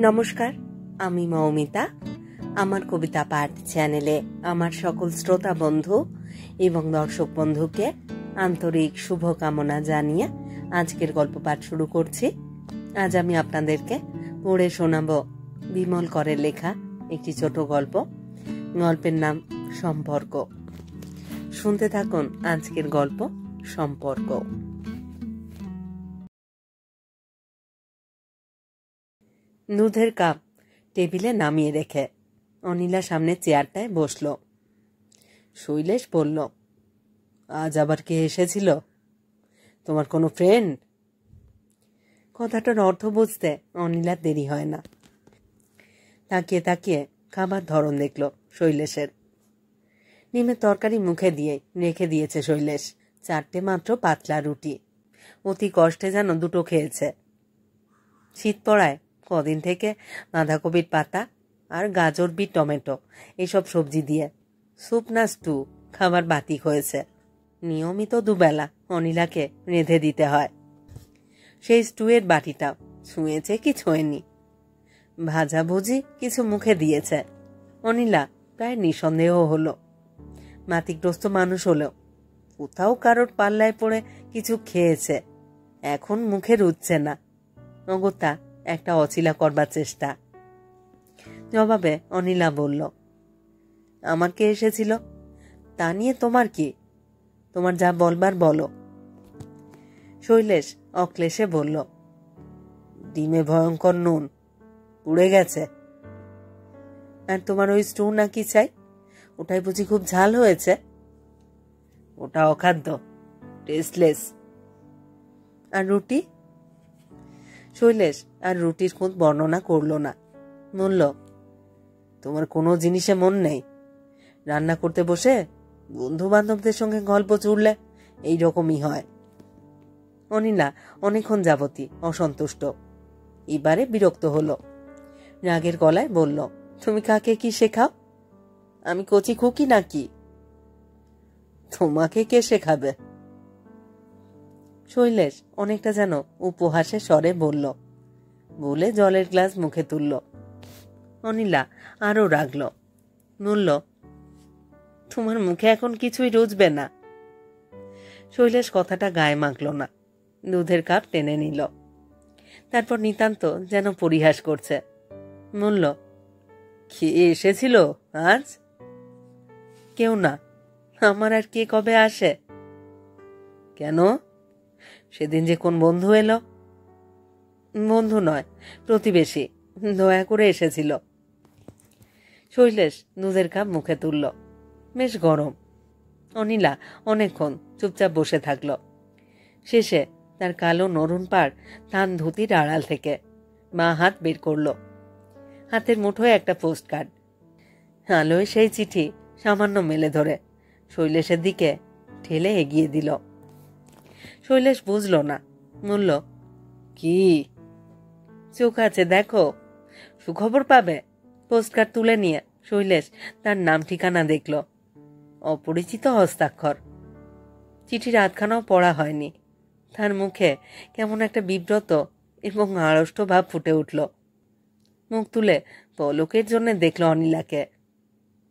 নমস্কার, আমি মৌমিতা। আমার কবিতা পাঠ চ্যানেলে আমার সকল শ্রোতা বন্ধু এবং দর্শক বন্ধুকে আন্তরিক শুভকামনা জানিয়ে আজকের গল্প পাঠ শুরু করছি। আজ আমি আপনাদেরকে পড়ে শোনাব বিমল করের লেখা একটি ছোট গল্প। গল্পের নাম সম্পর্ক। শুনতে থাকুন আজকের গল্প সম্পর্ক। দুধের কাপ টেবিলে নামিয়ে রেখে অনিলা সামনে চেয়ারটায় বসল। শৈলেশ বলল, আজ আবার কে এসেছিল? তোমার কোনো ফ্রেন্ড? কথাটার অর্থ বুঝতে অনিলার দেরি হয় না। তাকিয়ে তাকিয়ে খাবার ধরন দেখল শৈলেশের। ডিমের তরকারি মুখে দিয়ে রেখে দিয়েছে শৈলেশ। 4টে মাত্র পাতলা রুটি। অতি কষ্টে যেন দুটো খেয়েছে। শীত পড়ায় কদিন থেকে বাঁধাকপির পাতা আর গাজর, বিট, টমেটো এইসব সবজি দিয়ে স্যুপ না স্টু খাবার বাতিক হয়েছে। নিয়মিত দুবেলা অনিলাকে রেঁধে দিতে হয়। সেই স্টুয়ের বাটিটা ছুঁয়েছে কি ছোঁয়নি। ভাজাভুজি কিছু মুখে দিয়েছে। অনিলা প্রায় নিঃসন্দেহ হলো। মাতিগ্রস্ত মানুষ হলেও কোথাও কারোর পাল্লায় পড়ে কিছু খেয়েছে, এখন মুখে রুচ্ছে না। অগত্যা একটা অছিলা করবার চেষ্টা। জবাবে অনিলা বলল, আমার কে এসেছিল তা নিয়ে তোমার কি? তোমার যা বলবার বলো। শৈলেশ অক্লেশে বলল, ডিমে ভয়ঙ্কর নুন, পুড়ে গেছে। আর তোমার ওই স্টু না কি চাই? ওটাই বুঝি খুব ঝাল হয়েছে? ওটা অখাদ্য, টেস্টলেস। আর রুটি? শৈলেশ আর রুটির খুদ বর্ণনা করল না। বলল, তোমার কোনো জিনিসে মন নেই? রান্না করতে বসে বন্ধু বান্ধবদের সঙ্গে গল্প জুড়লে এইরকমই হয়। অনিলা অনেকক্ষণ যাবতী অসন্তুষ্ট। এবারে বিরক্ত হলো। রাগের গলায় বলল, তুমি কাকে কি শেখাও? আমি কচি খুকি নাকি? তোমাকে কে শেখাবে? শৈলেশ অনেকটা যেন উপহাসে স্বরে বলল, বলে জলের গ্লাস মুখে তুলল। অনিলা আরো রাগল। বলল, তোমার মুখে এখন কিছুই রুজবে না। শৈলেশ কথাটা গায়ে মাখল না। দুধের কাপ টেনে নিল। তারপর নিতান্ত যেন পরিহাস করছে বলল, কে এসেছিল আজ? কেউ না। আমার আর কে কবে আসে? কেন? সেদিন যে কোন বন্ধু এলো? বন্ধু নয়, প্রতিবেশী, দয়া করে এসেছিল। শৈলেশ দুধের কাপ মুখে তুলল। বেশ গরম। অনিলা অনেকক্ষণ চুপচাপ বসে থাকল। শেষে তার কালো নরুন পাড় থান ধুতির আড়াল থেকে মা হাত বের করল। হাতের মুঠোয় একটা পোস্ট কার্ড। আলোয় সেই চিঠি সামান্য মেলে ধরে শৈলেশের দিকে ঠেলে এগিয়ে দিল। শৈলেশ বুঝল না। বলল, কি? চোখ আছে, দেখো, সুখবর পাবে। পোস্টকার্ড তুলে নিয়ে শৈলেশ তার নাম ঠিকানা দেখল। অপরিচিত হস্তাক্ষর। চিঠির আধখানাও পড়া হয়নি। তার মুখে কেমন একটা বিব্রত এবং আড়ষ্ট ভাব ফুটে উঠল। মুখ তুলে পলকের জন্য দেখল অনিলাকে।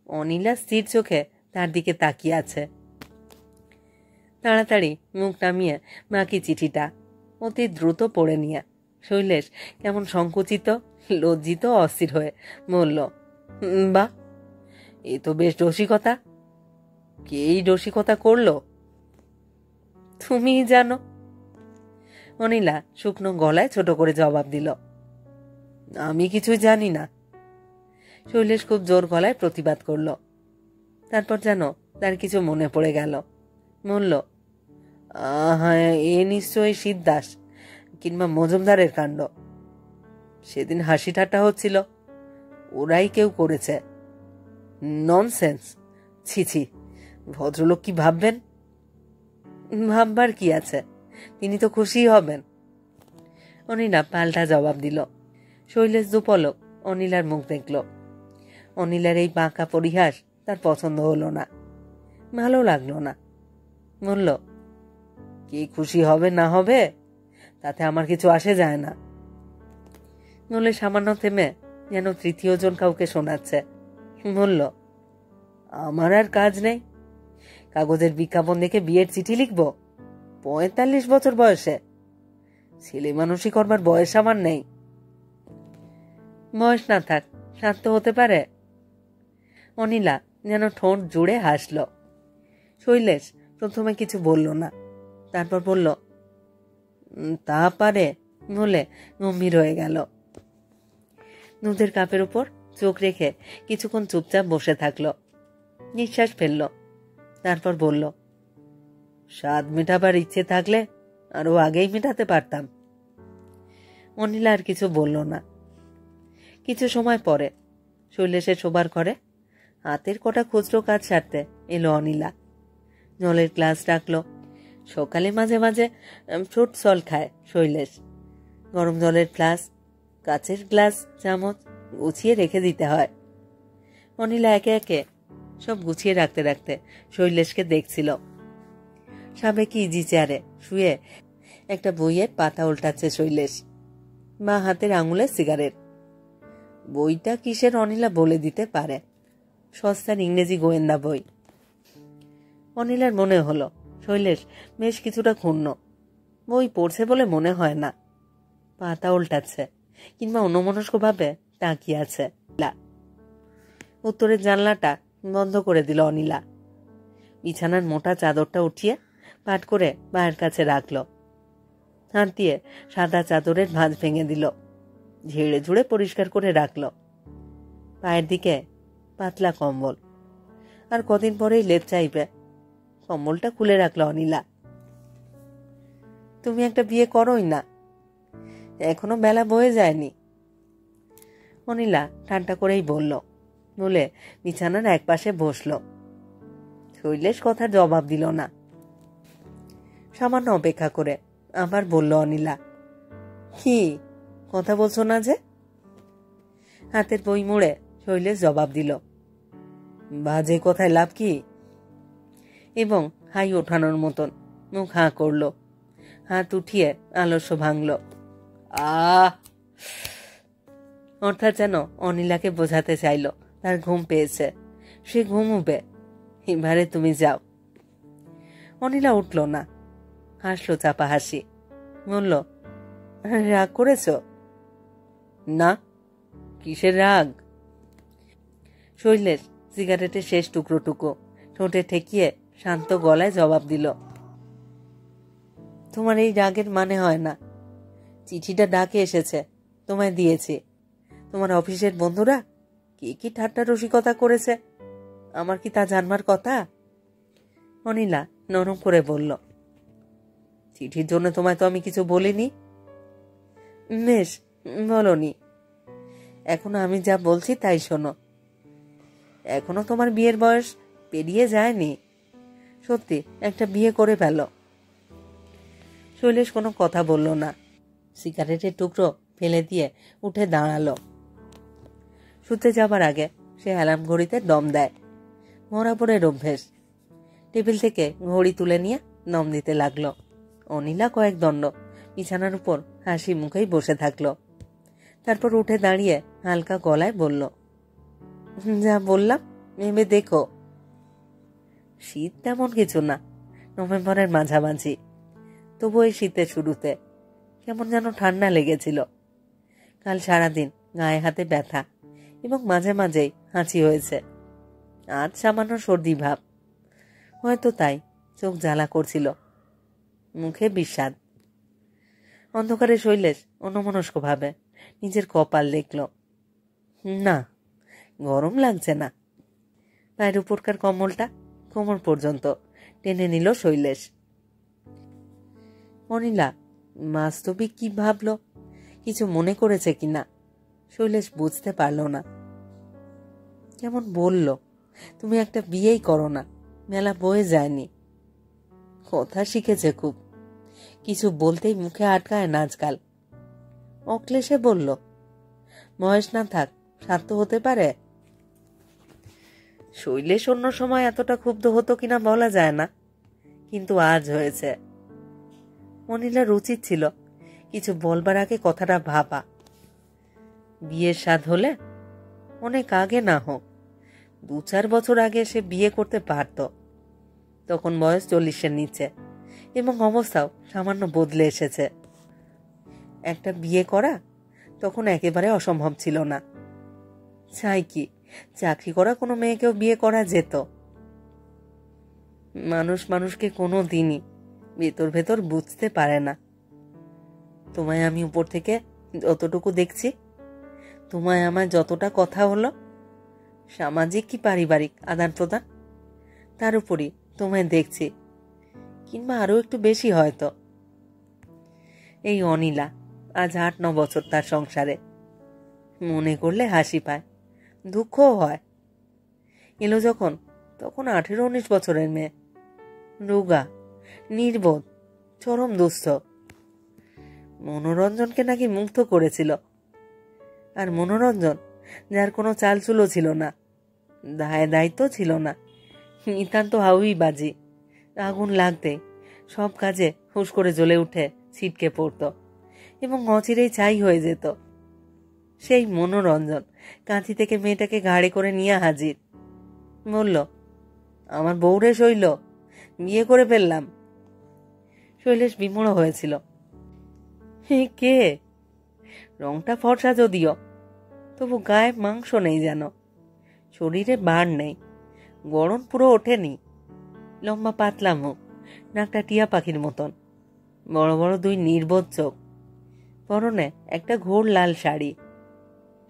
অনিলা স্থির চোখে তার দিকে তাকিয়ে আছে। তাড়াতাড়ি মুখ নামিয়ে বাকি চিঠিটা অতি দ্রুত পড়ে নিয়ে শৈলেশ কেমন সংকুচিত, লজ্জিত, অস্থির হয়ে বলল, বাহ, এ তো বেশ রসিকতা। কে এই রসিকতা করল? তুমিই জানো। অনিলা শুকনো গলায় ছোট করে জবাব দিল, আমি কিছুই জানি না। শৈলেশ খুব জোর গলায় প্রতিবাদ করল। তারপর যেন তার কিছু মনে পড়ে গেল। বলল, হ্যাঁ, এ নিশ্চয়ই শিবদাস কিংবা মজুমদারের কাণ্ড। সেদিন হাসি ঠাট্টা হচ্ছিল, ওরাই কেউ করেছে। ননসেন্স। ছি ছি, ভদ্রলোক কি ভাববেন? ভাববার কি আছে, তিনি তো খুশি হবেন। অনিলা পাল্টা জবাব দিল। শৈলেশ দুপলক অনিলার মুখ দেখল। অনিলার এই বাঁকা পরিহাস তার পছন্দ হলো না, ভালো লাগলো না। বলল, কি খুশি হবে না হবে তাতে আমার কিছু আসে যায় না। বলে সামান্য থেমে যেন তৃতীয় জন কাউকে শোনাচ্ছে বলল, আমার আর কাজ নেই, কাগজের বিজ্ঞাপন দেখে বিয়ের চিঠি লিখব 45 বছর বয়সে? ছেলে মানুষই করবার বয়স আমার নেই। বয়স না থাক, শান্ত হতে পারে? অনিলা যেন ঠোঁট জুড়ে হাসল। শৈলেশ প্রথমে কিছু বলল না, তারপর বলল, তা পারে বলে গম্ভীর হয়ে গেল। দুধের কাপের উপর চোখ রেখে কিছুক্ষণ চুপচাপ বসে থাকলো, নিঃশ্বাস ফেলল, তারপর বলল, স্বাদ মেটাবার ইচ্ছে থাকলে আরো আগেই মেটাতে পারতাম। অনিলা আর কিছু বলল না। কিছু সময় পরে শৈলেশের শোবার ঘরে হাতের কটা খুচরো কাজ সারতে এলো অনিলা। জলের গ্লাস রাখলো। সকালে মাঝে মাঝে ফ্রুট সল খায় শৈলেশ। গরম জলের গ্লাস, কাচের গ্লাস, চামচ গুছিয়ে রেখে দিতে হয়। অনিলা একে একে সব গুছিয়ে রাখতে রাখতে শৈলেশকে দেখছিল। সাবেকি ইজি চেয়ারে শুয়ে একটা বইয়ের পাতা উল্টাচ্ছে শৈলেশ, বা হাতের আঙুলে সিগারেট। বইটা কিসের অনিলা বলে দিতে পারে, সস্তার ইংরেজি গোয়েন্দা বই। অনিলার মনে হলো শৈলেশ বেশ কিছুটা ক্ষুণ্ণ। বই পড়ছে বলে মনে হয় না, পাতা উল্টাচ্ছে কিংবা অন্যমনস্কভাবে তাকিয়ে আছে। উত্তরের জানলাটা বন্ধ করে দিল অনিলা। বিছানার মোটা চাদরটা উঠিয়ে পাট করে পায়ের কাছে রাখল। হাত দিয়ে সাদা চাদরের ভাঁজ ভেঙে দিল, ঝেড়ে ঝুড়ে পরিষ্কার করে রাখল। পায়ের দিকে পাতলা কম্বল, আর কদিন পরেই লেপ চাইবে। কম্বলটা খুলে রাখল অনিলা। তুমি একটা বিয়ে করোই না, এখনো বেলা বয়ে যায়নি। অনিলা ঠান্ডা করেই বলল, বলে বিছানার এক পাশে বসল। শৈলেশ কথার জবাব দিল না। সামান্য অপেক্ষা করে আবার বলল অনিলা, কি কথা বলছো না যে? হাতের বই মুড়ে শৈলেশ জবাব দিল, বাজে কথায় লাভ কি? এবং হাই ওঠানোর মতন মুখ হাঁ করল। হাত উঠিয়ে আলস্য ভাঙল। অর্থাৎ যেন অনিলাকে বোঝাতে চাইল তার ঘুম পেয়েছে, সে ঘুমুবে, এবারে তুমি যাও। অনিলা উঠল না, হাসলো চাপা হাসি, বলল, রাগ করেছ? না। কিসের রাগ? শৈলেশ সিগারেটের শেষ টুকরোটুকু ঠোঁটে ঠেকিয়ে শান্ত গলায় জবাব দিল, তোমার এই রাগের মানে হয় না। চিঠিটা ডাকে এসেছে, তোমায় দিয়েছি। তোমার অফিসের বন্ধুরা কি কি ঠাট্টা রসিকতা করেছে, আমার কি তা জানবার কথা? অনিলা নরম করে বলল, চিঠির জন্য তোমায় তো আমি কিছু বলিনি। বেশ, বলনি। এখনো আমি যা বলছি তাই শোনো। এখনো তোমার বিয়ের বয়স পেরিয়ে যায়নি। সত্যি একটা বিয়ে করে ফেলো। শৈলেশ কোনো কথা বলল না। সিগারেটের টুকরো ফেলে দিয়ে উঠে দাঁড়ালো। শুতে যাবার আগে সে অ্যালার্ম ঘড়িতে দম দেয়, মরাপড়ের অভ্যেস। টেবিল থেকে ঘড়ি তুলে নিয়ে দম দিতে লাগলো। অনিলা কয়েক দণ্ড বিছানার উপর হাসি মুখেই বসে থাকলো। তারপর উঠে দাঁড়িয়ে হালকা গলায় বলল, যা বললাম ভেবে দেখো। শীত তেমন কিছু না, নভেম্বরের মাঝামাঝি। তবু এই শীতের শুরুতে কেমন যেন ঠান্ডা লেগেছিল। কাল সারাদিন গায়ে হাতে ব্যথা এবং মাঝে মাঝেই হাঁচি হয়েছে। আজ সামান্য সর্দি ভাব, হয়তো তাই চোখ জ্বালা করছিল, মুখে বিষাদ। অন্ধকারে শৈলেশ অন্যমনস্ক ভাবে নিজের কপাল দেখল। না, গরম লাগছে না। পায়ের উপরকার কম্বলটা কোমর পর্যন্ত টেনে নিল শৈলেশ। অনিলা বাস্তবিক কি ভাবল, কিছু মনে করেছে কিনা শৈলেশ বুঝতে পারল না। কেমন বলল, তুমি একটা বিয়েই করো না, মেলা বয়ে যায়নি। কথা শিখেছে খুব, কিছু বলতেই মুখে আটকায় না আজকাল। অক্লেশে বলল, বয়স না থাক, স্বার্থ হতে পারে। শৈলেশ অন্য সময় এতটা ক্ষুব্ধ হতো কিনা বলা যায় না, কিন্তু আজ হয়েছে। অনিলার উচিত ছিল কিছু বলবার আগে কথাটা ভাবা। বিয়ের স্বাদ হলে অনেক আগে না হোক, 2-4 বছর আগে সে বিয়ে করতে পারত। তখন বয়স 40-এর নিচে এবং অবস্থাও সামান্য বদলে এসেছে। একটা বিয়ে করা তখন একেবারে অসম্ভব ছিল না। চাই কি, চাকরি করা কোনো মেয়েকেও বিয়ে করা যেত। মানুষ মানুষকে কোনো দিনই ভেতর ভেতর বুঝতে পারে না। তোমায় আমি উপর থেকে যতটুকু দেখছি, তোমায় আমার যতটা কথা হলো, সামাজিক কি পারিবারিক আদান প্রদান, তার উপরই তোমায় দেখছি, কিংবা আরো একটু বেশি হয়তো। এই অনিলা আজ 8-9 বছর তার সংসারে। মনে করলে হাসি পায়, দুঃখও হয়। এলো যখন, তখন 18-19 বছরের মেয়ে, রোগা, নির্বোধ, চরম দুস্থ। মনোরঞ্জনকে নাকি মুগ্ধ করেছিল। আর মনোরঞ্জন, যার কোনো চালচুলো ছিল না, দায়িত্ব ছিল না, নিতান্ত হাউই বাজি, আগুন লাগতে সব কাজে হুশ করে জ্বলে উঠে ছিটকে পড়ত এবং অচিরেই ছাই হয়ে যেত। সেই মনোরঞ্জন কাঁথি থেকে মেয়েটাকে ঘাড়ে করে নিয়ে হাজির। বলল, আমার বউরে শৈল, বিয়ে করে ফেললাম। শৈলেশ বিমূঢ় হয়েছিল। কে? রংটা ফর্সা যদিও, তবু গায়ে মাংস নেই যেন, শরীরে বার নেই, গড়ন পুরো ওঠেনি। লম্বা পাতলা মুখ, নাকটা টিয়া পাখির মতন, বড় বড় 2 নির্বোধ চোখ, পরনে একটা ঘোর লাল শাড়ি,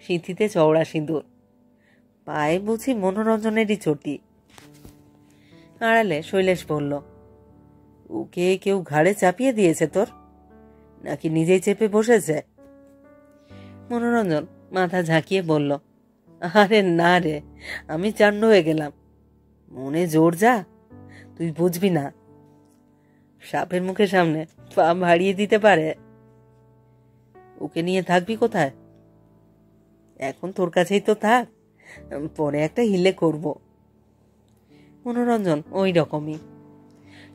সিঁথিতে চওড়া সিঁদুর, পায়ে বুঝি মনোরঞ্জনেরই চটি। আড়ালে শৈলেশ বলল, ওকে কেউ ঘাড়ে চাপিয়ে দিয়েছে তোর, নাকি নিজেই চেপে বসেছে? মনোরঞ্জন মাথা ঝাঁকিয়ে বলল, আরে না রে, আমি চান্ড হয়ে গেলাম। মনে জোর যা, তুই বুঝবি না। সাপের মুখের সামনে পা ভাড়িয়ে দিতে পারে। ওকে নিয়ে থাকবি কোথায়? এখন তোর কাছেই তো থাক, পরে একটা হিলে করব। মনোরঞ্জন ওই রকমই,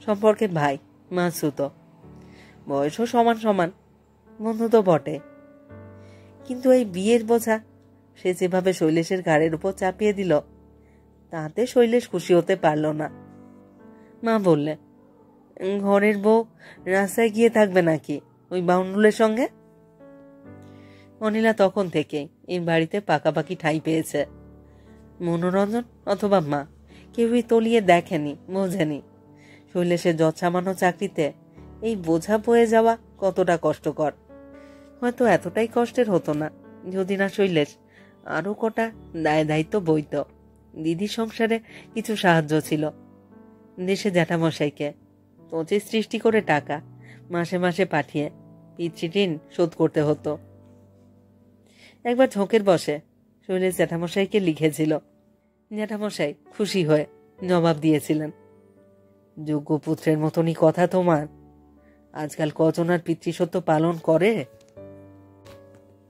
সম্পর্কে ভাই, মাসুতো, বয়সও সমান সমান, বন্ধু তো বটে। কিন্তু এই বিয়ের বোঝা সে যেভাবে শৈলেশের ঘাড়ের উপর চাপিয়ে দিল, তাতে শৈলেশ খুশি হতে পারল না। মা বললে, ঘরের বউ রাস্তায় গিয়ে থাকবে নাকি ওই বাউন্ডুলের সঙ্গে? অনিলা তখন থেকেই এই বাড়িতে পাকাপাকি ঠাঁই পেয়েছে। মনোরঞ্জন অথবা মা কেউই তলিয়ে দেখেনি, বোঝেনি শৈলেশের যৎসামান্য চাকরিতে এই বোঝা বয়ে যাওয়া কতটা কষ্টকর। হয়তো এতটাই কষ্টের হতো না যদি না শৈলেশ আরো কটা দায়িত্ব বইত। দিদির সংসারে কিছু সাহায্য ছিল, দেশে জ্যাঠামশাইকে 25 সৃষ্টি করে টাকা মাসে মাসে পাঠিয়ে পিতৃঋণ শোধ করতে হতো। একবার ঝোঁকের বসে শৈলেশ জ্যাঠামশাইকে লিখেছিল। জ্যাঠামশাই খুশি হয়ে জবাব দিয়েছিলেন, যোগ্য পুত্রের মতনই কথা তোমার, আজকাল কজন আর পিতৃসত্য পালন করে?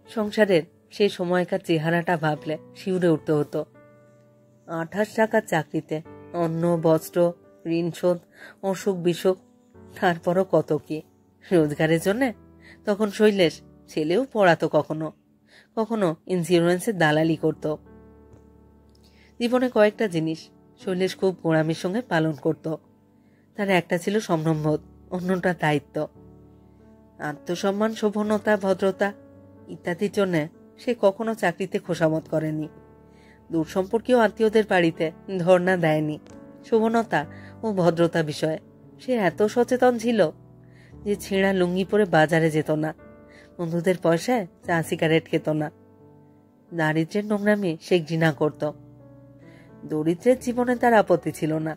সংসারের সেই সময়কার চেহারাটা ভাবলে শিউরে উঠতে হতো। 28 টাকার চাকরিতে অন্ন, বস্ত্র, ঋণ শোধ, অসুখ বিসুখ, তারপরও কত কি রোজগারের জন্য। তখন শৈলেশ ছেলেও পড়াতো, কখনো কখনো ইন্স্যুরেন্সের দালালি করত। জীবনে কয়েকটা জিনিস শৈলেশ খুব গোড়ামির সঙ্গে পালন করত। তার একটা ছিল সম্ভ্রমবোধ, অন্যটা দায়িত্ব। আত্মসম্মান, শোভনতা, ভদ্রতা ইত্যাদির জন্য সে কখনো চাকরিতে খোসামত করেনি। দূরসম্পর্কীয় আত্মীয়দের বাড়িতে ধর্ণা দেয়নি। শোভনতা ও ভদ্রতা বিষয়ে সে এত সচেতন ছিল যে ছেঁড়া লুঙ্গি পরে বাজারে যেত না, বন্ধুদের পয়সায় চা সিগারেট খেত না। দারিদ্র্যের নোংরামি সে ঘৃণা করত। দরিদ্রের জীবনে তার আপত্তি ছিল না।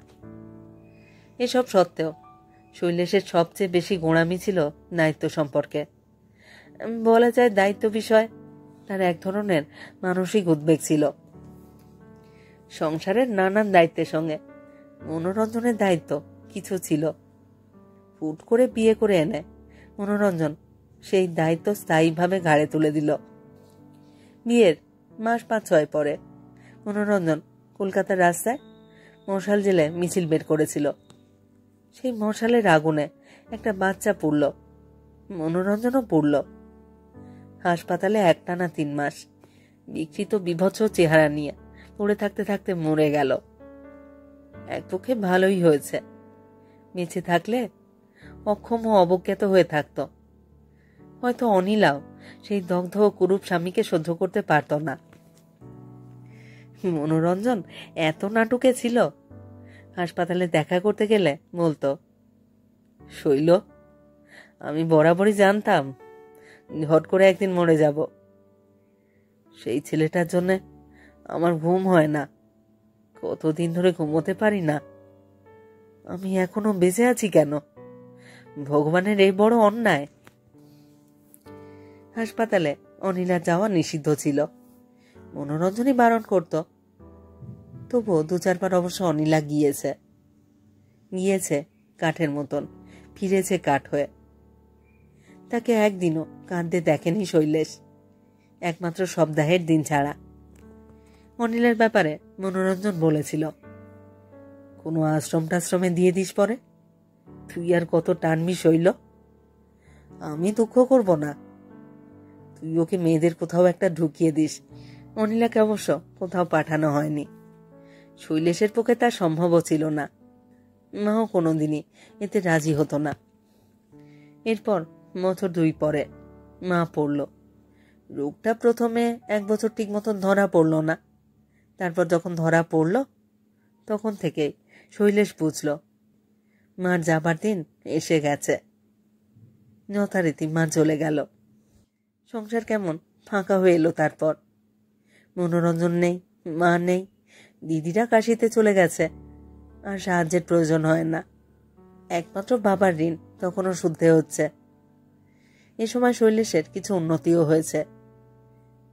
এসব সত্ত্বেও শৈলেশের সবচেয়ে বেশি গোঁড়ামি ছিল দায়িত্ব সম্পর্কে। বলা যায় দায়িত্ব বিষয় তার এক ধরনের মানসিক উদ্বেগ ছিল। সংসারের নানান দায়িত্বের সঙ্গে মনোরঞ্জনের দায়িত্ব কিছু ছিল। হুট করে বিয়ে করে এনে মনোরঞ্জন সেই দায়িত্ব স্থায়ীভাবে ঘাড়ে তুলে দিল। বিয়ের মাস 5-6 পরে মনোরঞ্জন কলকাতার রাস্তায় মশাল জেলে মিছিল বের করেছিল। সেই মশালের আগুনে একটা বাচ্চা পড়ল, মনোরঞ্জনও পড়ল। হাসপাতালে একটানা 3 মাস বিকৃত বিভৎস চেহারা নিয়ে পড়ে থাকতে থাকতে মরে গেল। এক পক্ষে ভালোই হয়েছে, বেঁচে থাকলে অক্ষম ও অবজ্ঞাত হয়ে থাকত। হয়তো অনিলাও সেই দগ্ধ ও কুরূপ স্বামীকে সহ্য করতে পারত না। মনোরঞ্জন এত নাটুকে ছিল, হাসপাতালে দেখা করতে গেলে বলতো, শৈল, আমি বরাবরই জানতাম হট করে একদিন মরে যাব। সেই ছেলেটার জন্য আমার ঘুম হয় না, কতদিন ধরে ঘুমোতে পারি না। আমি এখনো বেঁচে আছি কেন? ভগবানের এই বড় অন্যায়। হাসপাতালে অনিলার যাওয়া নিষিদ্ধ ছিল, মনোরঞ্জনই বারণ করত। তবুও 2-4 বার অবশ্য অনিলা গিয়েছে কাঠের মতন, ফিরেছে কাঠ হয়ে। তাকে একদিনও কাঁদতে দেখেনি শৈলেশ, একমাত্র সপ্তাহের দিন ছাড়া। অনিলের ব্যাপারে মনোরঞ্জন বলেছিল, কোনো আশ্রম টাশ্রমে দিয়ে দিস পরে, তুই আর কত টানবি শৈল। আমি দুঃখ করব না, তুই ওকে মেয়েদের কোথাও একটা ঢুকিয়ে দিস। অনিলাকে অবশ্য কোথাও পাঠানো হয়নি, শৈলেশের পক্ষে তা সম্ভবও ছিল না। মাও কোনোদিনই এতে রাজি হতো না। এরপর বছর 2 পরে মা পড়ল। রোগটা প্রথমে 1 বছর ঠিক মতন ধরা পড়ল না। তারপর যখন ধরা পড়ল তখন থেকেই শৈলেশ বুঝল মার যাবার দিন এসে গেছে। যথারীতি মা চলে গেল। সংসার কেমন ফাঁকা হয়ে এলো। তারপর মনোরঞ্জন নেই, মা নেই, দিদিরা কাশিতে চলে গেছে, আর সাহায্যের প্রয়োজন হয় না। একমাত্র বাবার ঋণ তখনও শুদ্ধে হচ্ছে। এ সময় শৈলেশের কিছু উন্নতিও হয়েছে।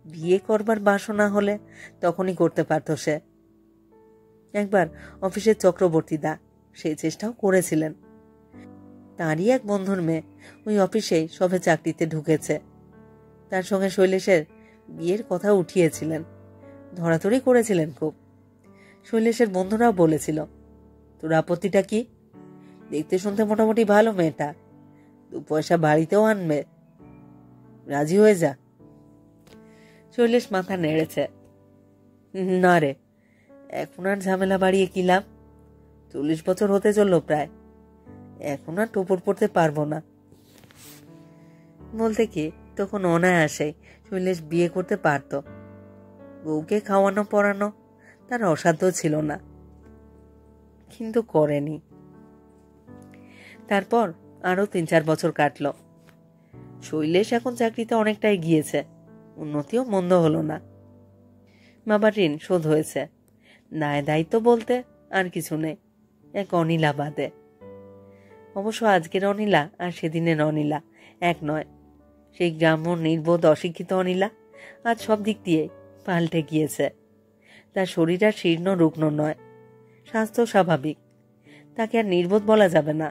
বিয়ে করবার বাসনা হলে তখনই করতে পারত সে। একবার অফিসের চক্রবর্তী দা সেই চেষ্টাও করেছিলেন। তারই এক বন্ধুর মেয়ে ওই অফিসেই সবে চাকরিতে ঢুকেছে। তার সঙ্গে শৈলেশের বিয়ের কথা উঠিয়েছিলেন, ধরাধরি করেছিলেন খুব। শৈলেশের বন্ধুরাও বলেছিল, তোর আপত্তিটা কি? দেখতে শুনতে মোটামুটি ভালো মেয়েটা, 2 পয়সা বাড়িতেও আনবে, রাজি হয়ে যা। শৈলেশ মাথা নেড়েছে, না রে, এখন আর ঝামেলা বাড়িয়ে কি লাভ? 40 বছর হতে চললো প্রায়, এখন আর টোপর পড়তে পারবো না। বলতে কি, তখন অনায়াসে শৈলেশ বিয়ে করতে পারত। বউকে খাওয়ানো পড়ানো তার অসাধ্য ছিল না, কিন্তু করেনি। তারপর আরো 3-4 বছর কাটল। শৈলেশ এখন চাকরিতে অনেকটাই গিয়েছে, উন্নতিও মন্দ হলো না। বাবার ঋণ শোধ হয়েছে, দায় দায়িত্ব বলতে আর কিছু নেই, এক অনিলা বাদে। অবশ্য আজকের অনিলা আর সেদিনের অনিলা এক নয়। সেই গ্রাম্য নির্বোধ অশিক্ষিত অনিলা আজ সব দিক দিয়ে পাল্টে গিয়েছে। তার শরীর আর শীর্ণ রুগ্ন নয়, স্বাস্থ্য স্বাভাবিক। তাকে আর নির্বোধ বলা যাবে না।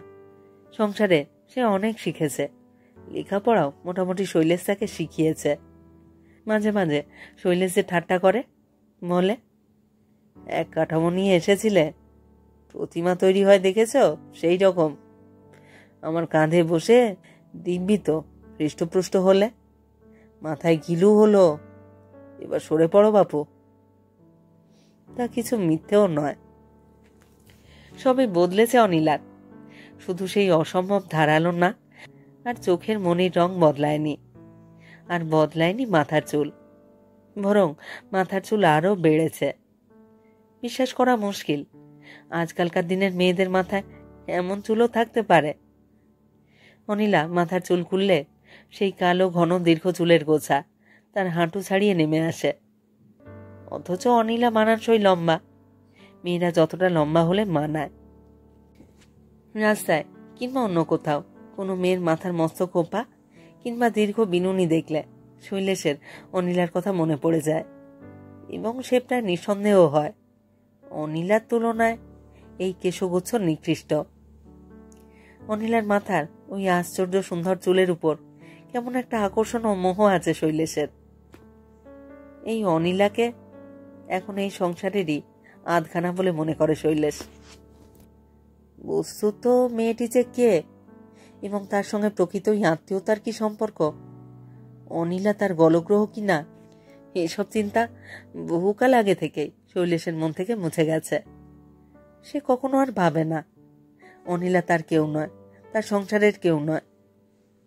সংসারে সে অনেক শিখেছে, লেখাপড়াও মোটামুটি শৈলেশ তাকে শিখিয়েছে। মাঝে মাঝে শৈলেশ যে ঠাট্টা করে, বলে, এক কাঠামো নিয়ে এসেছিলে, প্রতিমা তৈরি হয় দেখেছ, সেই রকম আমার কাঁধে বসে দিব্যি তো হৃষ্টপুষ্ট হলে, মাথায় গিলু হলো, এবার সরে পড়ো বাপু। তা কিছু মিথ্যেও নয়, সবই বদলেছে অনিলার। শুধু সেই অসম্ভব ধারালো নাক আর চোখের মনির রং বদলায়নি, আর বদলায়নি মাথার চুল, বরং মাথার চুল আরো বেড়েছে। বিশ্বাস করা মুশকিল, আজকালকার দিনের মেয়েদের মাথায় এমন চুলও থাকতে পারে। অনিলা মাথার চুল খুললে সেই কালো ঘন দীর্ঘ চুলের গোছা তার হাঁটু ছাড়িয়ে নেমে আসে। অথচ অনিলা মানানসই লম্বা, মেয়েরা যতটা লম্বা হলে মানায়। রাস্তায় কিংবা অন্য কোথাও কোনো মেয়ের মাথার মস্ত খোপা কিংবা দীর্ঘ বিনুনি দেখলে শৈলেশের অনিলার কথা মনে পড়ে যায়, এবং সে প্রায় নিঃসন্দেহ হয় অনিলার তুলনায় এই কেশগুচ্ছ নিকৃষ্ট। অনিলার মাথার ওই আশ্চর্য সুন্দর চুলের উপর কেমন একটা আকর্ষণ ও মোহ আছে শৈলেশের। এই অনিলাকে এখন এই সংসারেরই আধখানা বলে মনে করে শৈলেশ। বস্তুত মেয়েটি যে কে এবং তার সঙ্গে প্রকৃতই আত্মীয়তার কি সম্পর্ক, অনিলা তার গলগ্রহ কি না, এসব চিন্তা বহুকাল আগে থেকেই শৈলেশের মন থেকে মুছে গেছে। সে কখনো আর ভাবে না অনিলা তার কেউ নয়, তার সংসারের কেউ নয়।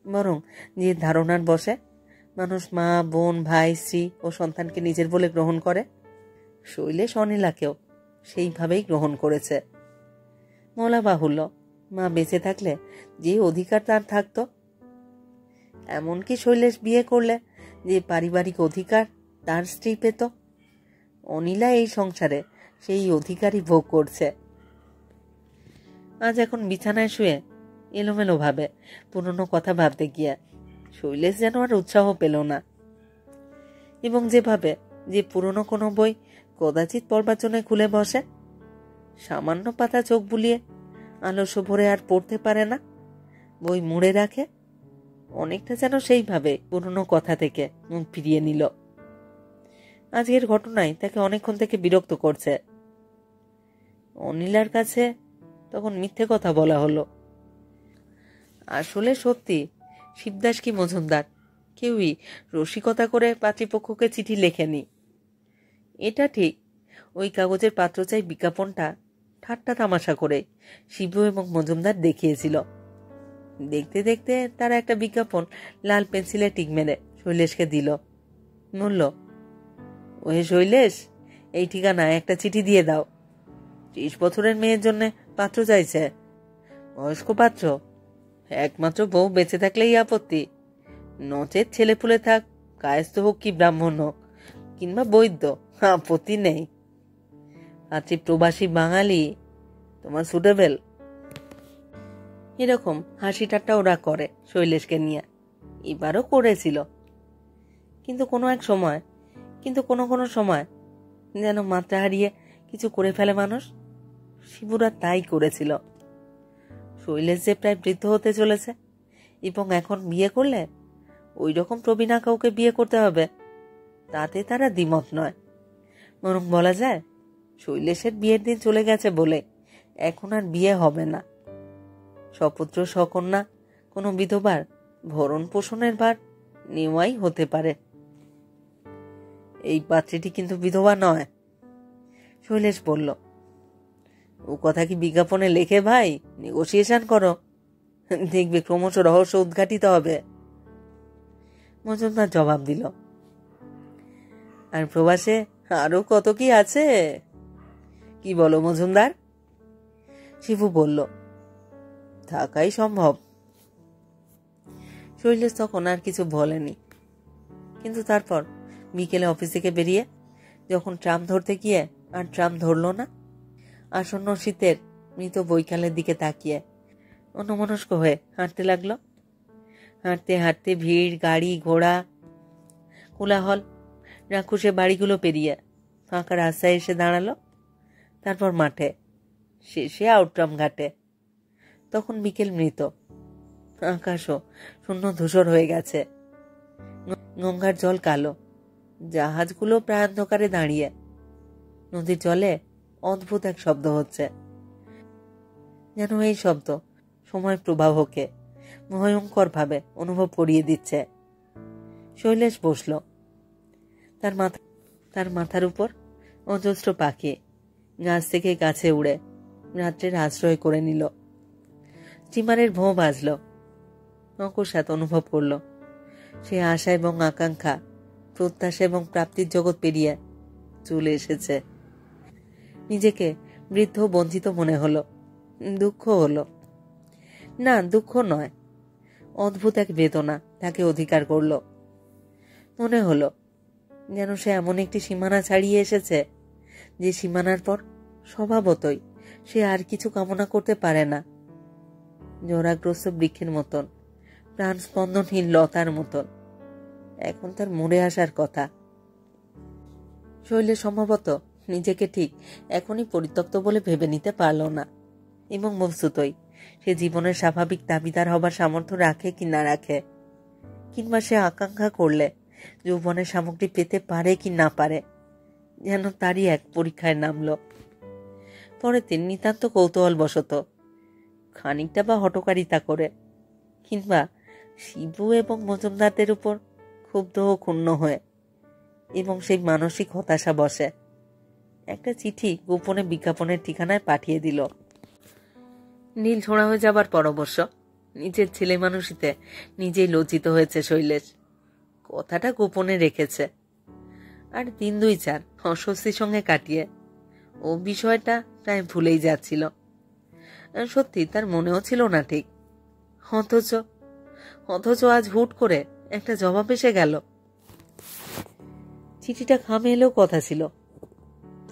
বরং যে ধারণার বসে মানুষ মা, বোন, ভাই, স্ত্রী ও সন্তানকে নিজের বলে গ্রহণ করে, শৈলেশ অনিলাকেও সেইভাবেই গ্রহণ করেছে। বলা বাহুল্য, মা বেঁচে থাকলে যে অধিকার তার থাকত, এমনকি শৈলেশ বিয়ে করলে যে পারিবারিক অধিকার তার স্ত্রী পেত, অনিলা এই সংসারে সেই অধিকারই ভোগ করছে। আজ এখন বিছানায় শুয়ে এলোমেলো ভাবে পুরনো কথা ভাবতে গিয়ে শৈলেশ যেন আর উৎসাহ পেল না, এবং যেভাবে যে পুরনো কোনো বই কদাচিৎ পড়বার জন্য খুলে বসে, সামান্য পাতা চোখ বুলিয়ে আলস্য ভরে আর পড়তে পারে না, বই মুড়ে রাখে, অনেকটা যেন সেইভাবে পুরনো কথা থেকে মুখ ফিরিয়ে নিল। আজকের ঘটনায় তাকে অনেকক্ষণ থেকে বিরক্ত করছে। অনিলার কাছে তখন মিথ্যে কথা বলা হলো। আসলে সত্যি শিবদাস কি মজুমদার কেউই রসিকতা করে পাত্রীপক্ষকে চিঠি লেখেনি। এটা ঠিক, ওই কাগজের পাত্র চাই বিজ্ঞাপনটা ঠাট্টা তামাশা করে শিবু এবং মজুমদার দেখিয়েছিল। দেখতে দেখতে তারা একটা বিজ্ঞাপন লাল পেন্সিলে টিক মেরে শৈলেশকে দিল। বলল, ওহে শৈলেশ, এই ঠিকানায় একটা চিঠি দিয়ে দাও। 30 বছরের মেয়ের জন্য পাত্র চাইছে, বয়স্ক পাত্র, একমাত্র বউ বেঁচে থাকলেই আপত্তি, নচেত ছেলে পুলে থাক, কায়স্থ হোক কি ব্রাহ্মণ হোক কিংবা বৈদ্য, আপত্তি নেই। পাত্রী প্রবাসী বাঙালি, তোমার সুটেবেল। এরকম হাসি ঠাট্টা ওরা করে শৈলেশকে নিয়ে, এবারও করেছিল। কিন্তু কোনো কোনো সময় যেন মাত্রা হারিয়ে কিছু করে ফেলে মানুষ। শিবুরা তাই করেছিল। শৈলেশ যে প্রায় বৃদ্ধ হতে চলেছে এবং এখন বিয়ে করলে ওই রকম প্রবীণা কাউকে বিয়ে করতে হবে, তাতে তারা দ্বিমত নয়। বরং বলা যায় শৈলেশের বিয়ের দিন চলে গেছে বলে এখন আর বিয়ে হবে না। সপুত্র সকন্যা কোনো বিধবার ভরণ পোষণের ভার নেওয়াই হতে পারে। এই পাত্রীটি কিন্তু বিধবা নয়, শৈলেশ বলল। ও কথা কি বিজ্ঞাপনে লেখে ভাই? নেগোসিয়েশন করো, দেখবে ক্রমশ রহস্য উদ্ঘাটিত হবে। মজুমদার জবাব দিল, আর প্রবাসে আরো কত কি আছে। কি বলো মজুমদার? শিবু বলল, থাকাই সম্ভব। শৈলেশ তখন আর কিছু বলেনি, কিন্তু তারপর বিকেলে অফিস থেকে বেরিয়ে যখন ট্রাম ধরতে গিয়ে আর ট্রাম ধরল না, আসন্ন শীতের মৃত বৈকালের দিকে তাকিয়ে অন্যমনস্ক হয়ে হাঁটতে লাগলো। হাঁটতে হাঁটতে ভিড়, গাড়ি ঘোড়া, কোলাহল, রাক্ষসে বাড়িগুলো পেরিয়ে ফাঁকা রাস্তায় এসে দাঁড়ালো। তারপর মাঠে, শেষে আউটরাম ঘাটে। তখন বিকেল মৃত, আকাশও শূন্য ধূসর হয়ে গেছে। গঙ্গার জল কালো, জাহাজগুলো প্রায় অন্ধকারে দাঁড়িয়ে। নদীর জলে অদ্ভুত এক শব্দ হচ্ছে, যেন এই শব্দ সময় প্রবাহকে ভয়ঙ্কর ভাবে অনুভব করিয়ে দিচ্ছে। শৈলেশ বসল। তার মাথার উপর অজস্র পাখি গাছ থেকে গাছে উড়ে রাত্রের আশ্রয় করে নিল। স্টিমারের ভোঁ বাজল। অকস্মাৎ অনুভব করল সে আশা এবং আকাঙ্ক্ষা, প্রত্যাশা এবং প্রাপ্তির জগৎ পেরিয়ে চলে এসেছে। নিজেকে বৃদ্ধ বঞ্চিত মনে হলো। দুঃখ হলো না, দুঃখ নয়, অদ্ভুত এক বেদনা তাকে অধিকার করল। মনে হলো যেন সে এমন একটি সীমানা ছাড়িয়ে এসেছে যে সীমানার পর স্বভাবতই সে আর কিছু কামনা করতে পারে না। জরাগ্রস্ত বৃক্ষের মতন, প্রাণ স্পন্দনহীন লতার মতন এখন তার মরে আসার কথা। শৈলেশ সম্ভবত নিজেকে ঠিক এখনই পরিত্যক্ত বলে ভেবে নিতে পারল না, এবং বস্তুতই সে জীবনের স্বাভাবিক দাবিদার হবার সামর্থ্য রাখে কি না রাখে, কিংবা সে আকাঙ্ক্ষা করলে যৌবনের সামগ্রী পেতে পারে কি না পারে, যেন তারই এক পরীক্ষায় নামল। পরের দিন নিতান্ত কৌতূহল বশত খানিকটা বা হটকারিতা করে, কিংবা শিবু এবং মজুমদারদের উপর ক্ষুব্ধ ও ক্ষুণ্ণ হয়ে, এবং সেই মানসিক হতাশা বসে একটা চিঠি গোপনে বিজ্ঞাপনের ঠিকানায় পাঠিয়ে দিল। নীল ছোঁড়া হয়ে যাবার পর অবশ্য নিজের ছেলে মানুষিতে নিজেই লজ্জিত হয়েছে শৈলেশ। কথাটা গোপনে রেখেছে, আর দিন 2-4 অস্বস্তির সঙ্গে কাটিয়ে ও বিষয়টা প্রায় ভুলেই যাচ্ছিল। সত্যি তার মনেও ছিল না ঠিক। অথচ আজ হুট করে একটা জবাব এসে গেল। চিঠিটা খামে এলেও কথা ছিল।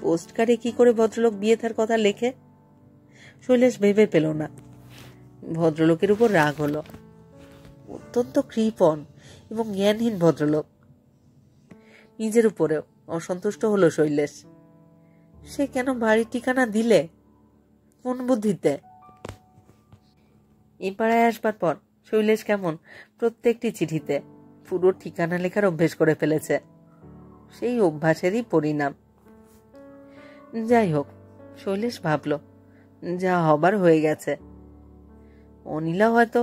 পোস্টকার্ডে কি করে ভদ্রলোক বিয়ে থার কথা লেখে? শৈলেশ ভেবে পেল না। ভদ্রলোকের উপর রাগ হলো। অত্যন্ত কৃপণ এবং জ্ঞানহীন ভদ্রলোক। নিজের উপরেও অসন্তুষ্ট হলো শৈলেশ। সে কেন বাড়ির ঠিকানা দিলে? কোন বুদ্ধিতে? এই পাড়ায় আসবার পর শৈলেশ কেমন প্রত্যেকটি চিঠিতে পুরো ঠিকানা লেখার অভ্যেস করে ফেলেছে। সেই অভ্যাসেরই পরিণাম। যাই হোক, শৈলেশ ভাবল, যা হবার হয়ে গেছে। অনিলা হয়তো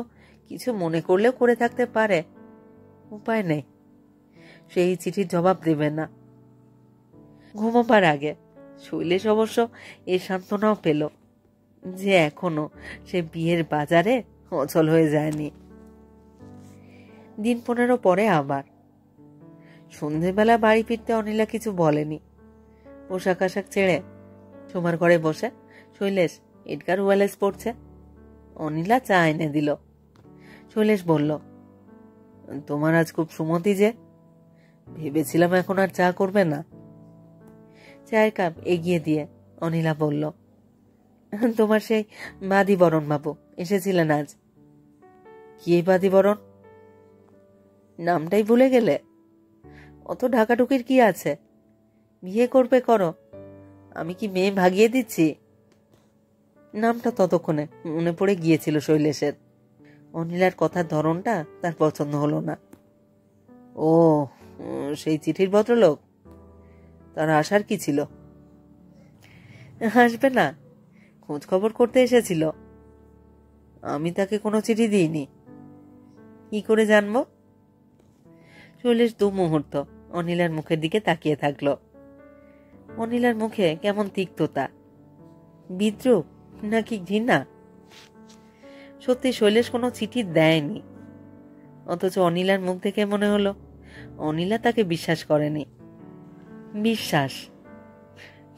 কিছু মনে করলেও করে থাকতে পারে, উপায় নেই। সেই চিঠির জবাব দেবে না। ঘুমোবার আগে শৈলেশ অবশ্য এ সান্ত্বনাও পেল যে এখনো সে বিয়ের বাজারে অচল হয়ে যায়নি। দিন 15 পরে আবার সন্ধেবেলা বাড়ি ফিরতে অনিলা কিছু বলেনি। পোশাক আশাক ছেড়ে শোবার ঘরে বসে শৈলেশ এডগার ওয়ালেস পড়ছে। অনিলা চা এনে দিল। শৈলেশ বলল, তোমার আজ খুব সুমতি যে। ভেবেছিলাম এখন আর চা করবে না। চায়ের কাপ এগিয়ে দিয়ে অনিলা বলল, তোমার সেই বাদিবরণ বাবু এসেছিলেন আজ। কি বাদিবরণ? নামটাই ভুলে গেলে? অত ঢাকাঢুকির কি আছে? বিয়ে করবে করো, আমি কি মেয়ে ভাগিয়ে দিচ্ছি? নামটা ততক্ষণে মনে পড়ে গিয়েছিল শৈলেশের। অনিলার কথার ধরনটা তার পছন্দ হলো না। ও, সেই চিঠির ভদ্রলোক? তার আসার কি ছিল? আসবে না, খোঁজ খবর করতে এসেছিল। আমি তাকে কোনো চিঠি দিইনি। কি করে জানবো? শৈলেশ 2 মুহূর্ত অনিলার মুখের দিকে তাকিয়ে থাকলো। অনিলার মুখে কেমন তিক্ততা, বিদ্রুপ নাকি ঘৃণা? সত্যি শৈলেশ কোনো চিঠি দেয়নি, অথচ অনিলার মুখ দেখে মনে হলো অনিলা তাকে বিশ্বাস করেনি। বিশ্বাস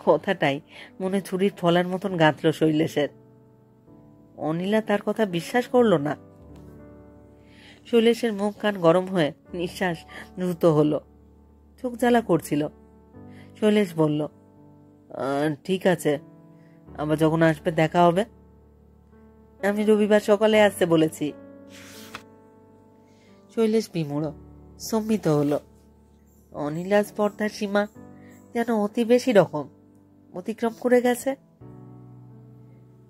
কথাটাই মনে ছুরির ফলার মতন গাঁথল শৈলেশের। অনিলা তার কথা বিশ্বাস করল না। শৈলেশের মুখ কান গরম হয়ে নিঃশ্বাস দ্রুত হলো, চোখ জ্বালা করছিল। শৈলেশ বলল, ঠিক আছে, আবার যখন আসবে দেখা হবে। আমি রবিবার সকালে আসতে বলেছি। শৈলেশ বিমূঢ় সম্মিত হলো। অনিলা স্পর্ধার সীমা যেন অতি বেশি রকম অতিক্রম করে গেছে।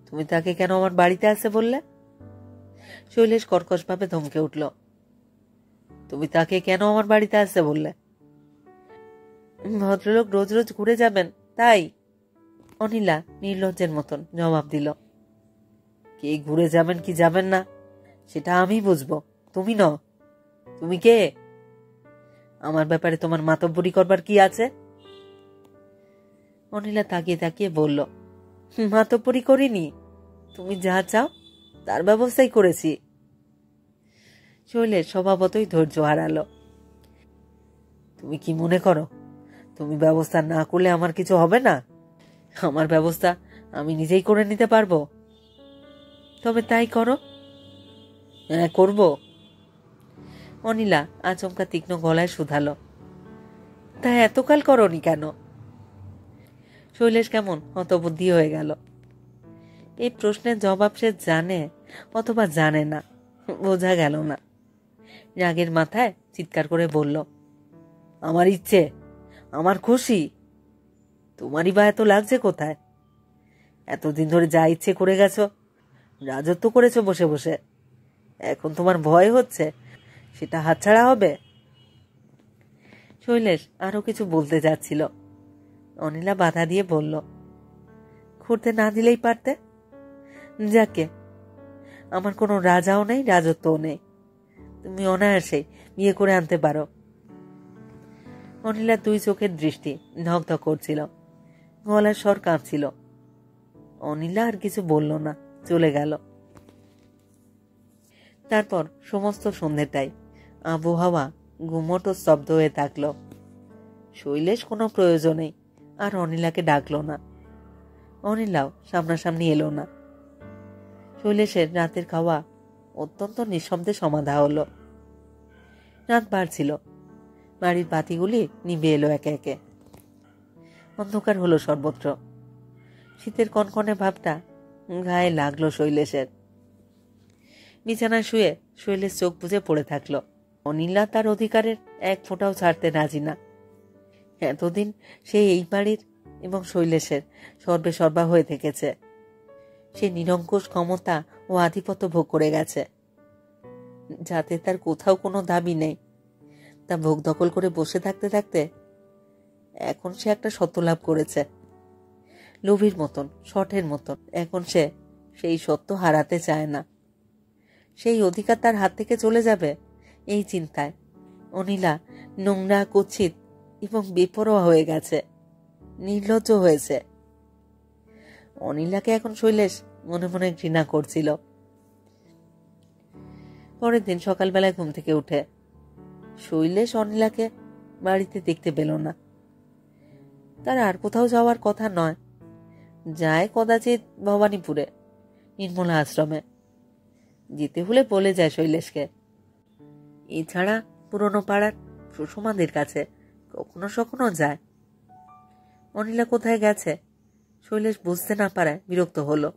তুমি তাকে কেন আমার বাড়িতে আসতে বললে? শৈলেশ কর্কশ ভাবে ধমকে উঠল। তুমি তাকে কেন আমার বাড়িতে আসতে বললে? ভদ্রলোক রোজ রোজ ঘুরে যাবেন তাই। অনিলা নির্লজ্জের মতন জবাব দিল। কে ঘুরে যাবেন কি যাবেন না সেটা আমি বুঝবো, তুমি ন। তুমি কে? আমার ব্যাপারে তোমার মাতব্বরি করবার কি আছে? অনিলা তাকিয়ে তাকিয়ে বলল, মাতব্বরি করিনি, তুমি যা চাও তার ব্যবস্থাই করেছি। শৈলেশ স্বভাবতই ধৈর্য হারালো। তুমি কি মনে করো তুমি ব্যবস্থা না করলে আমার কিছু হবে না? আমার ব্যবস্থা আমি নিজেই করে নিতে পারবো। তবে তাই করো। হ্যাঁ, করবো। অনিলা আচমকা তীক্ষ্ণ গলায় শুধালো, তা এতকাল করনি কেন? শৈলেশ কেমন হতবুদ্ধি হয়ে গেল। এই প্রশ্নের জবাব সে জানে অথবা জানে না, বোঝা গেল না। রাগের মাথায় চিৎকার করে বলল, আমার ইচ্ছে, আমার খুশি। তোমারই বা এত লাগছে কোথায়? এতদিন ধরে যা ইচ্ছে করে গেছো, রাজত্ব করেছো বসে বসে। এখন তোমার ভয় হচ্ছে সেটা হাতছাড়া হবে? শৈলেশ আরো কিছু বলতে যাচ্ছিল। অনিলা বাধা দিয়ে বলল, করতে না দিলেই পারতে। যাকে আমার কোনো রাজাও নেই, রাজত্বও নেই। তুমি অনায়াসে বিয়ে করে আনতে পারো। অনিলার 2 চোখের দৃষ্টি ধকধক করছিল, গলার স্বর কাঁপছিল। অনিলা আর কিছু বলল না, চলে গেল। তারপর সমস্ত সন্ধ্যেটাই আবহাওয়া গুমট ও স্তব্ধ হয়ে থাকল। শৈলেশ কোনো প্রয়োজনেই আর অনিলাকে ডাকল না। অনিলাও সামনাসামনি এলো না। শৈলেশের রাতের খাওয়া অত্যন্ত নিঃশব্দে সমাধা হলো। রাত বাড়ছিল, বাড়ির বাতিগুলি নিভে এলো একে একে। অন্ধকার হলো সর্বত্র। শীতের কনকনে ভাবটা গায়ে লাগলো শৈলেশের। বিছানায় শুয়ে শৈলেশ চোখ বুজে পড়ে থাকল। অনিলা তার অধিকারের এক ফোঁটাও ছাড়তে রাজি না। এতদিন সে এই বাড়ির এবং শৈলেশের সর্বে সর্বা হয়ে থেকেছে। সে নিরঙ্কুশ ক্ষমতা ও আধিপত্য ভোগ করে গেছে, যাতে তার কোথাও কোনো দাবি নেই। তা ভোগ দখল করে বসে থাকতে থাকতে এখন সে একটা সত্য লাভ করেছে। লোভীর মতন, শঠের মতন এখন সে সেই সত্য হারাতে চায় না। সেই অধিকার তার হাত থেকে চলে যাবে এই চিন্তায় অনিলা নোংরা, কুৎসিত এবং বেপরোয়া হয়ে গেছে, নির্লজ্জ হয়েছে। অনিলাকে এখন শৈলেশ মনে মনে ঘৃণা করছিল। পরের দিন সকালবেলায় ঘুম থেকে উঠে শৈলেশ অনিলাকে বাড়িতে দেখতে পেল না। তার আর কোথাও যাওয়ার কথা নয়, যায় কদাচিৎ ভবানীপুরে, নির্মলা আশ্রমে। যেতে হলে বলে যায় শৈলেশকে। এছাড়া পুরনো পাড়ার সুষমাদের কাছে কখনো সখনো যায়। অনিলা কোথায় গেছে শৈলেশ বুঝতে না পারায় বিরক্ত হলো।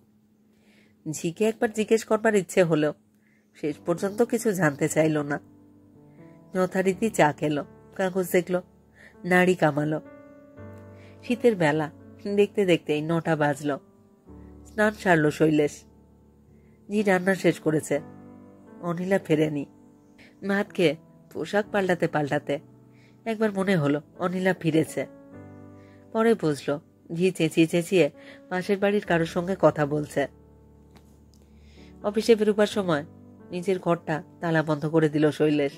ঝিকে একবার জিজ্ঞেস করবার ইচ্ছে হলো, শেষ পর্যন্ত কিছু জানতে চাইল না। যথারীতি চা খেলো, কাগজ দেখলো, নাড়ি কামালো। শীতের বেলা, দেখতে দেখতেই 9টা বাজল। স্নান সারল শৈলেশ। জি রান্না শেষ করেছে, অনিলা ফেরেনি। ভাত খেয়ে পোশাক পাল্টাতে পাল্টাতে একবার মনে হলো অনিলা ফিরেছে। পরে বুঝলো ঝি চেঁচিয়ে চেঁচিয়ে পাশের বাড়ির কারোর সঙ্গে কথা বলছে। অফিসে বেরোবার সময় নিজের ঘরটা তালা বন্ধ করে দিল শৈলেশ।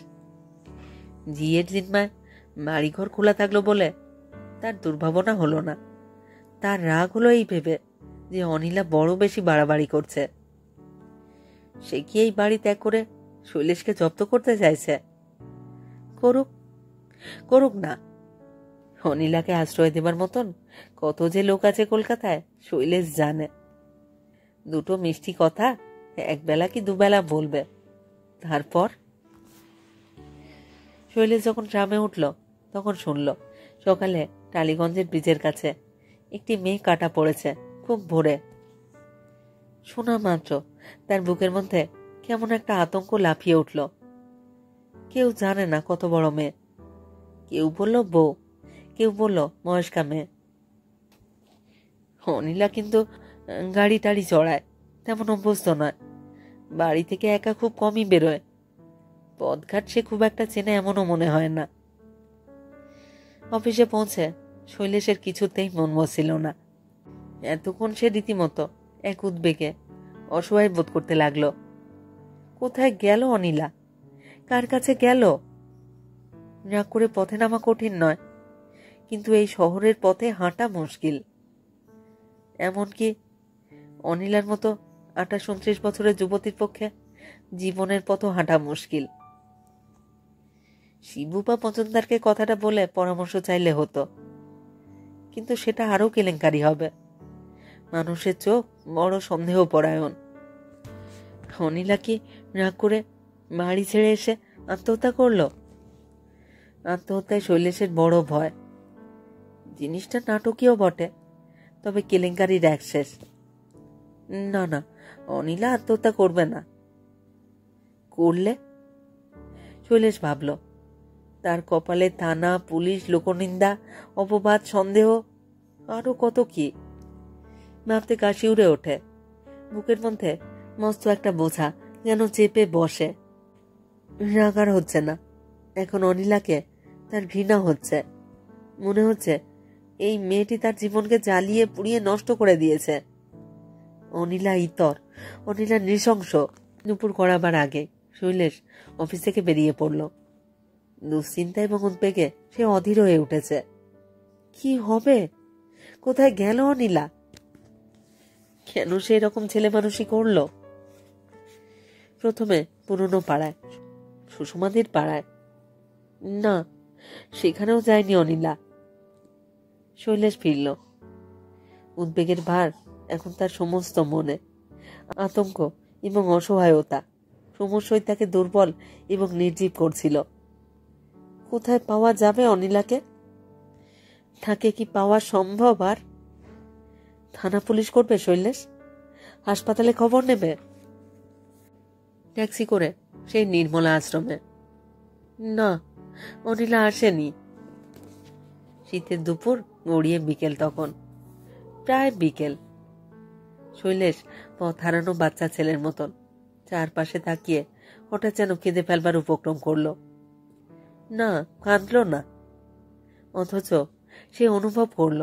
ঝিয়ের জিম্মায় বাড়িঘর খোলা থাকলো বলে তার দুর্ভাবনা হলো না। তার রাগ হলো এই ভেবে যে অনিলা বড় বেশি বাড়াবাড়ি করছে। সে কি এই বাড়ি ত্যাগ করে শৈলেশকে জব্দ করতে চাইছে? করুক, করুক না। অনিলাকে আশ্রয় দেবার মতন কত যে লোক আছে কলকাতায় শৈলেশ জানে। 2টো মিষ্টি কথা একবেলা কি দুবেলা বলবে। তারপর শৈলেশ যখন ট্রামে উঠল তখন শুনল সকালে টালিগঞ্জের ব্রিজের কাছে একটি মেয়ে কাটা পড়েছে খুব ভোরে। শোনা মাত্র তার বুকের মধ্যে কেমন একটা আতঙ্ক লাফিয়ে উঠল। কেউ জানে না কত বড় মেয়ে। কেউ বলল বউ, কেউ বলল বয়স্কা মেয়ে। অনিলা কিন্তু গাড়ি টাড়ি চড়ায়, তেমন অভ্যস্ত নয়। বাড়ি থেকে একা খুব কমই বেরোয়। পথঘাট সে খুব একটা চেনে এমনও মনে হয় না। অফিসে পৌঁছে শৈলেশের কিছুতেই মন বসছিল না। এতক্ষণ সে রীতিমতো এক উদ্বেগে অসহায় বোধ করতে লাগলো। কোথায় গেল অনিলা? কার কাছে গেল? রাগ করে পথে নামা কঠিন নয়, কিন্তু এই শহরের পথে হাঁটা মুশকিল। এমনকি অনিলার মতো 28-29 বছরের যুবতীর পক্ষে জীবনের পথও হাঁটা মুশকিল। শিবু বা মজুমদারকে কথাটা বলে পরামর্শ চাইলে হতো, কিন্তু সেটা আরো কেলেঙ্কারি হবে। মানুষের চোখ বড় সন্দেহ পরায়ণ। অনিলা কি রাগ করে বাড়ি ছেড়ে এসে আত্মহত্যা করলো? আত্মহত্যায় শৈলেশের বড় ভয়। জিনিসটা নাটকীয় বটে, তবে কেলেঙ্কারির এক শেষ। না না, অনিলা আত্মহত্যা করবে না। করলে? শৈলেশ ভাবল, তার কপালে থানা, পুলিশ, লোকনিন্দা, অপবাদ, সন্দেহ, আরো কত কি। ভাবতে কাশি উড়ে ওঠে। বুকের মধ্যে মস্ত একটা বোঝা যেন চেপে বসে। রাগার হচ্ছে না, এখন অনিলাকে তার ঘৃণা হচ্ছে। মনে হচ্ছে এই মেয়েটি তার জীবনকে জ্বালিয়ে পুড়িয়ে নষ্ট করে দিয়েছে। অনিলা ইতর, অনিলা নৃশংস, দুপুর গড়াবার আগে শৈলেশ অফিস থেকে বেরিয়ে পড়ল। দুশ্চিন্তা এবং উদ্বেগে সে অধীর হয়ে উঠেছে। কি হবে? কোথায় গেল অনিলা? কেন সে এরকম ছেলে মানুষই করল? প্রথমে পুরনো পাড়ায়, সুষমাদির পাড়ায়। না, সেখানেও যায়নি অনিলা। শৈলেশ ফিরল। উদ্বেগের ভার এখন তার সমস্ত মনে। আতঙ্ক এবং অসহায়তা ক্রমশই তাকে দুর্বল এবং নির্জীব করছিল। কোথায় পাওয়া যাবে অনিলাকে? তাকে কি পাওয়া সম্ভব? আর থানা পুলিশ করবে শৈলেশ? হাসপাতালে খবর নেবে? ট্যাক্সি করে সেই নির্মলা আশ্রমে। না, অনিলা আসেনি। শীতের দুপুর গড়িয়ে বিকেল, তখন প্রায় বিকেল। শৈলেশ পথ হারানো বাচ্চা ছেলের মতন চারপাশে তাকিয়ে হঠাৎ যেন কেঁদে ফেলবার উপক্রম করল। না, কাঁদল না, অথচ সে অনুভব করল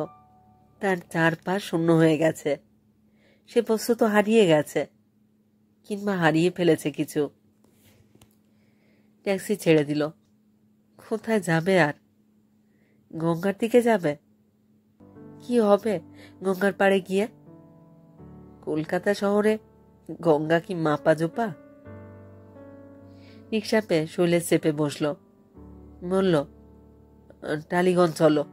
তার চারপাশ শূন্য হয়ে গেছে। সে বস্তুত হারিয়ে গেছে, কিংবা হারিয়ে ফেলেছে কিছু। ট্যাক্সি ছেড়ে দিল। কোথায় যাবে আর? গঙ্গার দিকে যাবে। কি হবে গঙ্গার পাড়ে গিয়ে? কলকাতা শহরে গঙ্গা কি মাপা জোপা? রিক্সা পেয়ে শৈলেশ চেপে বসল। বলল, টালিগঞ্জ চলো।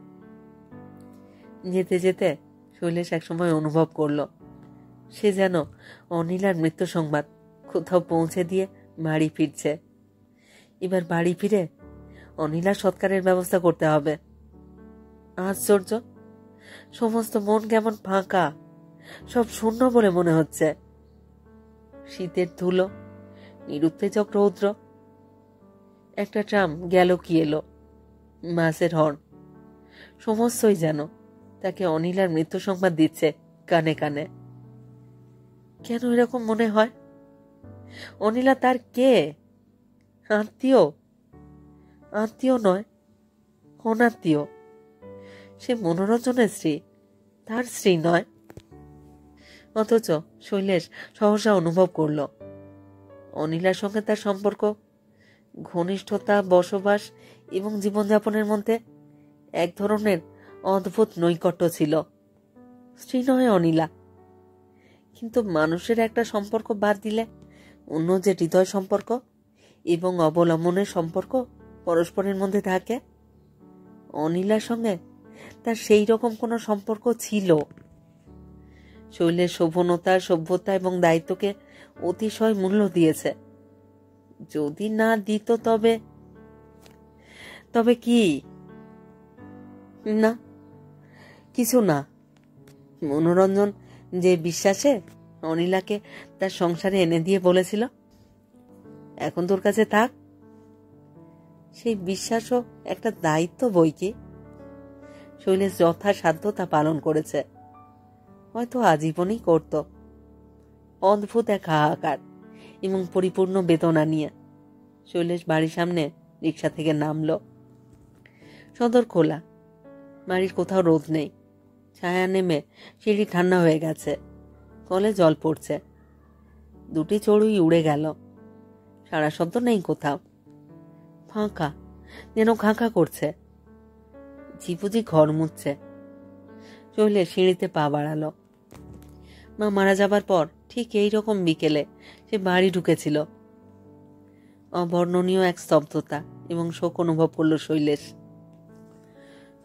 যেতে যেতে শৈলেশ একসময় অনুভব করল সে যেন অনিলার মৃত্যু সংবাদ কোথাও পৌঁছে দিয়ে বাড়ি ফিরছে। এবার বাড়ি ফিরে অনিলার সৎকারের ব্যবস্থা করতে হবে। আশ্চর্য, সমস্ত মন কেমন ফাঁকা, সব শূন্য বলে মনে হচ্ছে। শীতের ধুলো, নিরুত্তেজক রৌদ্র। একটা ট্রাম গেল কি এলো, বাসের হর্ন, সমস্তই যেন তাকে অনিলার মৃত্যু সংবাদ দিচ্ছে কানে কানে। কেন এরকম মনে হয়? অনিলা তার কে? আত্মীয়? আত্মীয় নয়, অনাত্মীয়। সে মনোরঞ্জনের স্ত্রী, তার স্ত্রী নয়। অথচ শৈলেশ সহসা অনুভব করল অনিলার সঙ্গে তার সম্পর্ক, ঘনিষ্ঠতা, বসবাস এবং জীবনযাপনের মধ্যে এক ধরনের অদ্ভুত নৈকট্য ছিল। স্ত্রী নয় অনিলা, কিন্তু মানুষের একটা সম্পর্ক বাদ দিলে অন্য যে হৃদয় সম্পর্ক এবং অবলম্বনের সম্পর্ক পরস্পরের মধ্যে থাকে, অনিলার সঙ্গে তার সেই রকম কোনো সম্পর্ক ছিল। শৈলের শোভনতা, সভ্যতা এবং দায়িত্বকে অতিশয় মূল্য দিয়েছে। যদি না দিত তবে তবে কি? না, কিছু না। মনোরঞ্জন যে বিশ্বাসে অনিলাকে তার সংসারে এনে দিয়ে বলেছিল, এখন তোর কাছে থাক, সেই বিশ্বাসও একটা দায়িত্ব বই কি। শৈলেশ যথাসাধ্য তা পালন করেছে, হয়তো আজীবনই করত। অদ্ভুত এক হাহাকার এবং পরিপূর্ণ বেদনা নিয়ে শৈলেশ বাড়ির সামনে রিক্সা থেকে নামল। সদর খোলা, বাড়ির কোথাও রোদ নেই। ছায়া নেমে সিঁড়ি ঠান্ডা হয়ে গেছে, কলে জল পড়ছে। দুটি চড়ুই উড়ে গেল, সারা শব্দ নেই কোথাও। ফাঁকা, যেন খাঁকা করছে। ঝিপুঝি ঘর মুছছে। চলে সিঁড়িতে পা বাড়ালো। মা মারা যাবার পর ঠিক এই রকম বিকেলে সে বাড়ি ঢুকেছিল। অবর্ণনীয় এক স্তব্ধতা এবং শোক অনুভব করল শৈলেশ।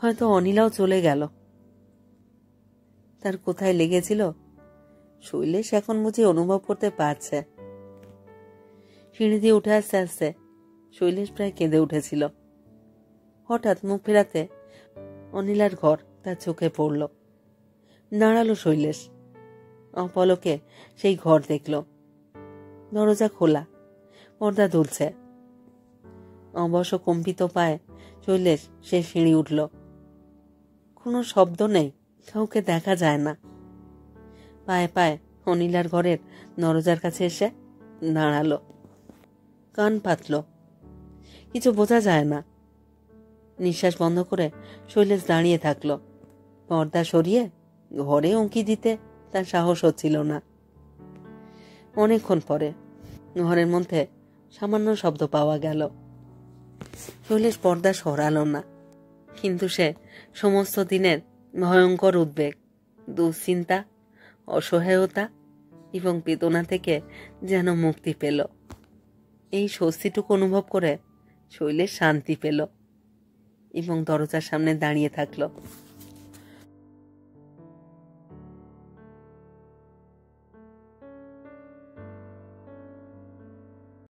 হয়তো অনিলাও চলে গেল। তার কোথায় লেগেছিল শৈলেশ এখন বুঝি অনুভব করতে পারছে। সিঁড়ি দিয়ে উঠে আসতে আসতে শৈলেশ প্রায় কেঁদে উঠেছিল। হঠাৎ মুখ ফেরাতে অনিলার ঘর তার চোখে পড়ল। দাঁড়ালো শৈলেশ। অপলকে সেই ঘর দেখল। দরজা খোলা, পর্দা দুলছে। অবশ্য কম্পিত পায়ে শৈলেশ সে সিঁড়ি উঠল। কোনো শব্দ নেই, কাউকে দেখা যায় না। পায়ে পায়ে অনিলার ঘরের দরজার কাছে এসে দাঁড়ালো। কান পাতল, কিছু বোঝা যায় না। নিঃশ্বাস বন্ধ করে শৈলেশ দাঁড়িয়ে থাকল। পর্দা সরিয়ে ঘরে উঁকি দিতে তার সাহস হচ্ছিল না। অনেকক্ষণ পরে ঘরের মধ্যে সামান্য শব্দ পাওয়া গেল। শৈলেশ পর্দা সরালো না, কিন্তু সে সমস্ত দিনের ভয়ঙ্কর উদ্বেগ, দুশ্চিন্তা, অসহায়তা এবং বেদনা থেকে যেন মুক্তি পেল। এই স্বস্তিটুকু অনুভব করে শৈলেশ শান্তি পেল এবং দরজার সামনে দাঁড়িয়ে থাকলো।